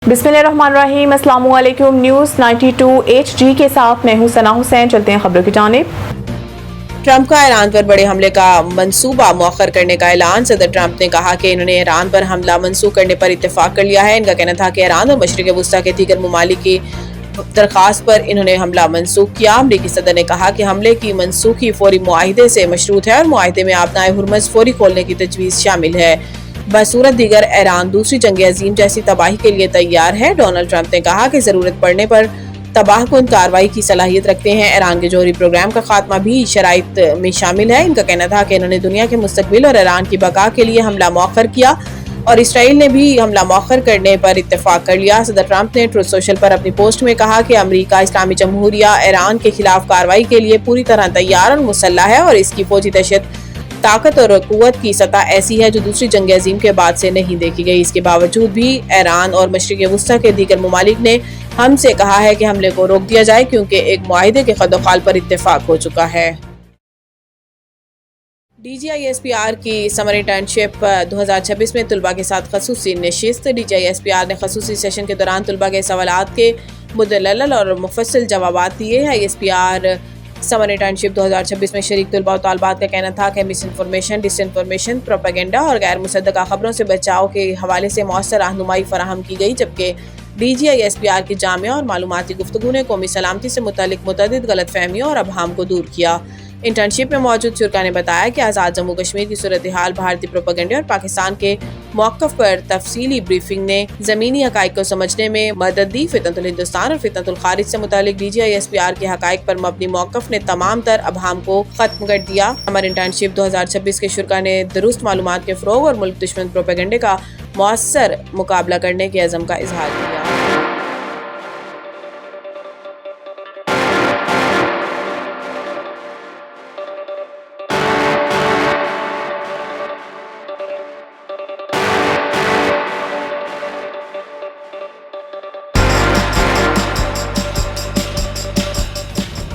बिस्मिल्लाहिर्रहमानिर्रहीम, अस्सलामुअलैकुम। News 92 HD के साथ मैं हूं सना हुसैन। चलते हैं खबरों की जानिब। ट्रंप का ईरान पर बड़े हमले का मंसूबा मौखर करने का ऐलान। सदर ट्रंप ने कहा कि इन्होंने ईरान पर हमला मंसूख करने पर इत्तेफाक कर लिया है। इनका कहना था कि ईरान और मशरिक वस्ता के दीगर ममालिक की दरखास्त पर इन्होंने हमला मंसूख किया। अमरीकी सदर ने कहा कि हमले की मंसूखी फौरी मुआहिदे से मशरूत है और मुआहिदे में आबनाए हुर्मुज़ फौरी खोलने की तजवीज़ शामिल है। बसूरत दीगर ईरान दूसरी जंग अजीम जैसी तबाही के लिए तैयार है। डोनाल्ड ट्रंप ने कहा कि जरूरत पड़ने पर तबाह कुन कार्रवाई की सलाहियत रखते हैं। ईरान के जौहरी प्रोग्राम का खात्मा भी शराइत में शामिल है। इनका कहना था कि इन्होंने दुनिया के मुस्तकबिल और ईरान की बका के लिए हमला मौखर किया और इसराइल ने भी हमला मौखर करने पर इत्तेफाक कर लिया। सदर ट्रंप ने ट्रुथ सोशल पर अपनी पोस्ट में कहा कि अमरीका इस्लामी जमहूरिया ईरान के खिलाफ कार्रवाई के लिए पूरी तरह तैयार और मुसल्लह है और इसकी फौजी दहशत ताकत और कुव्वत की सतह ऐसी है जो दूसरी जंग अजीम के बाद से नहीं देखी गई। इसके बावजूद भी ईरान और मशरिक वस्ता के दीगर ममालिक ने हमसे कहा है कि हमले को रोक दिया जाए क्योंकि एक मुआहिदे के खदोखाल पर इत्तेफाक हो चुका है। DGISPR की समर इंटर्नशिप 2026 में तलबा के साथ खसूसी नशिस्त। DGISPR ने खसूसी सेशन के दौरान तलबा के सवालात के मुदल्लल और मुफस्सिल जवाबात दिए। ISPR समर इंटर्नशिप 2026 में शरीक तलबा और तालबात का कहना था कि मिस इन्फॉर्मेशन, डिसइन्फॉर्मेशन, प्रोपेगेंडा और गैर मुसद्दका खबरों से बचाव के हवाले से मौसर रहनुमाई फराहम की गई, जबकि DGISPR की जामिया और मालूमाती गुफ्तगू ने कौमी सलामती से मुतालिक मुतअद्दिद गलतफहमियों और अबहाम को दूर किया। इंटर्नशिप में मौजूद शुरा ने बताया कि आज़ाद जम्मू कश्मीर की सूरत हाल, भारतीय प्रोपेगेंडे और पाकिस्तान के मौक़िफ़ पर तफसीली ब्रीफिंग ने ज़मीनी हक़ाइक़ को समझने में मदद दी। फितनतुल हिंदुस्तान और फितनतुल खारिज से मुतालिक DGISPR के हक़ाइक़ पर मबनी मौक़िफ़ ने तमाम तर अबहाम को ख़त्म कर दिया। हमारे इंटर्नशिप 2026 के शुरा ने दुरुस्त मालूमात के फ़रोग़ और मुल्क दुश्मन प्रोपेगेंडे का मौसर मुकाबला करने के अज़म का इज़हार किया।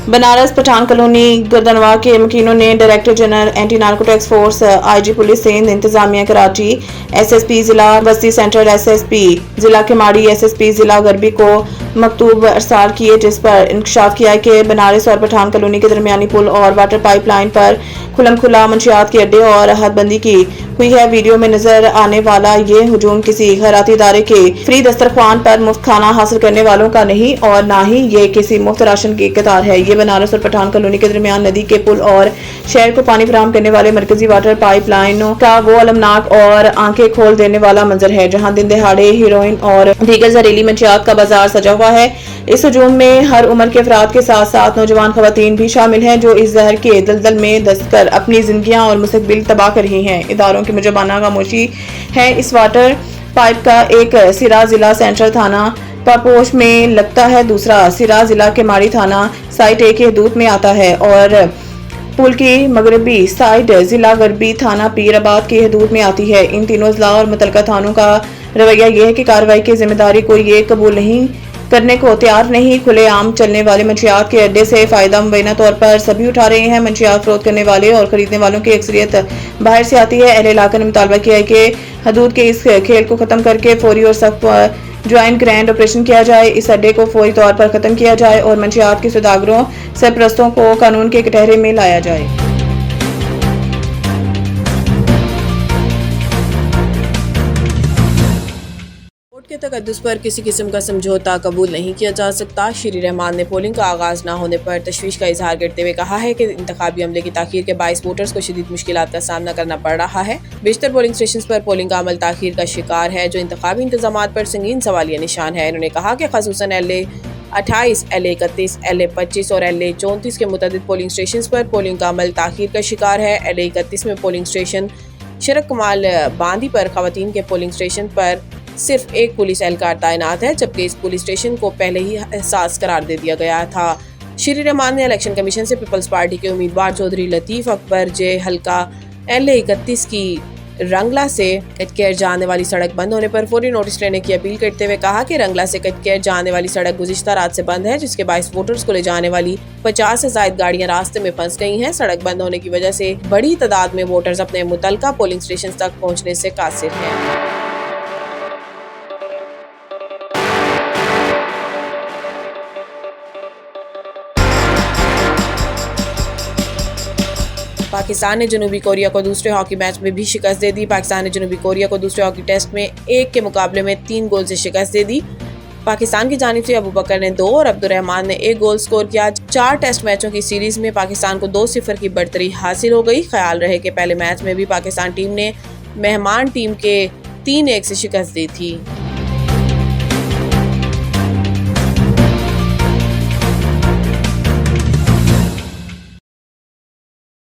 बनारस पठान कॉलोनी गर्दनवा के मकीनों ने director general anti narcotics force, IG police Sindh, इंतजामिया कराची, SSP जिला बस्ती सेंट्रल, SSP जिला केमाड़ी, SSP जिला गरबी को मकतूब अरसाल किए, जिस पर इंकशाफ किया कि बनारस और पठान कॉलोनी के दरमियानी पुल और वाटर पाइपलाइन पर खुलम खुला मंशियात के अड्डे और हदबंदी की हुई है। वीडियो में नजर आने वाला ये हुजूम किसी खैराती इदारे के फ्री दस्तरख्वान पर मुफ्त खाना हासिल करने वालों का नहीं और ना ही ये किसी मुफ्त राशन की कतार है। ये बनारस और पठान कॉलोनी के दरमियान नदी के पुल और शहर को पानी फराहम करने वाले मरकजी वाटर पाइपलाइनों का वो अलमनाक और आंखें खोल देने वाला मंजर है जहां दिन दहाड़े हीरोइन और दीगर जहरीली मंशियात का बाजार सजा हुआ है। इस हुजूम में हर उम्र के अफराद के साथ साथ नौजवान खवातीन भी शामिल हैं जो इस जहर के दलदल में दस्त कर अपनी जिंदगियां और मुस्तकबिल तबाह कर रही हैं। इदारों की मुजबाना खामोशी है। इस वाटर पाइप का एक सिरा जिला सेंट्रल थाना पापोश में लगता है, दूसरा सिरा जिला केमाड़ी थाना साइट ए के हदूद में आता है और पुल की मगरबी साइड जिला गरबी थाना पीराबाद की हदूद में आती है। इन तीनों जिला और मुतलका थानों का रवैया यह है कि कार्रवाई की जिम्मेदारी को ये कबूल नहीं करने को तैयार नहीं। खुलेआम चलने वाले मंशियात के अड्डे से फायदा मुबैना तौर पर सभी उठा रहे हैं। मंशियात फरोख्त करने वाले और खरीदने वालों की अक्सरियत बाहर से आती है। अहले इलाका ने मुतालबा किया है कि हदूद के इस खेल को खत्म करके फौरी और सख्त ज्वाइंट ग्रैंड ऑपरेशन किया जाए। इस अड्डे को फौरी तौर पर खत्म किया जाए और मंशियात के सौदागरों सरपरस्तों को कानून के कटहरे में लाया जाए। के तकद्दुस पर किसी किस्म का समझौता कबूल नहीं किया जा सकता। श्री रहमान ने पोलिंग का आगाज न होने पर तशवीश का इजहार करते हुए कहा है कि इंतखाबी अमले की ताखीर के बाइस वोटर्स को शदीद मुश्किलात का सामना करना पड़ रहा है। बेशतर पोलिंग स्टेशन पर पोलिंग का अमल ताखीर का शिकार है जो इंतखाबी इंतजामात पर संगीन सवालिया निशान है। इन्होंने कहा कि खसूसन LA 28, LA 31, LA 25 और LA 34 के मुतअद्दिद पोलिंग स्टेशन पर पोलिंग का अमल ताखीर का शिकार है। LA 31 में पोलिंग स्टेशन शरक कमाल बांदी पर खवातीन के पोलिंग स्टेशन पर सिर्फ एक पुलिस एहलकार तैनात है, जबकि इस पुलिस स्टेशन को पहले ही एहसास करार दे दिया गया था। श्री रहमान ने इलेक्शन कमीशन से पीपल्स पार्टी के उम्मीदवार चौधरी लतीफ अकबर जे हल्का LA 31 की रंगला से कटकेर जाने वाली सड़क बंद होने पर फौरी नोटिस लेने की अपील करते हुए कहा कि रंगला से कटकेर जाने वाली सड़क गुज़िश्ता रात से बंद है, जिसके बाइस वोटर्स को ले जाने वाली 50 से ज़ायद गाड़ियां रास्ते में फंस गई हैं। सड़क बंद होने की वजह से बड़ी तादाद में वोटर्स अपने मुतलका पोलिंग स्टेशन तक पहुँचने से कासिर हैं। पाकिस्तान ने जनूबी कोरिया को दूसरे हॉकी मैच में भी शिकस्त दे दी। पाकिस्तान ने जनूबी कोरिया को दूसरे हॉकी टेस्ट में 1 के मुकाबले में 3 गोल से शिकस्त दे दी। पाकिस्तान की जानिब से अबू बकर ने 2 और अब्दुर्रहमान ने 1 गोल स्कोर किया। 4 टेस्ट मैचों की सीरीज में पाकिस्तान को 2-0 की बढ़तरी हासिल हो गई। ख्याल रहे कि पहले मैच में भी पाकिस्तान टीम ने मेहमान टीम के 3-1 से शिकस्त दी थी।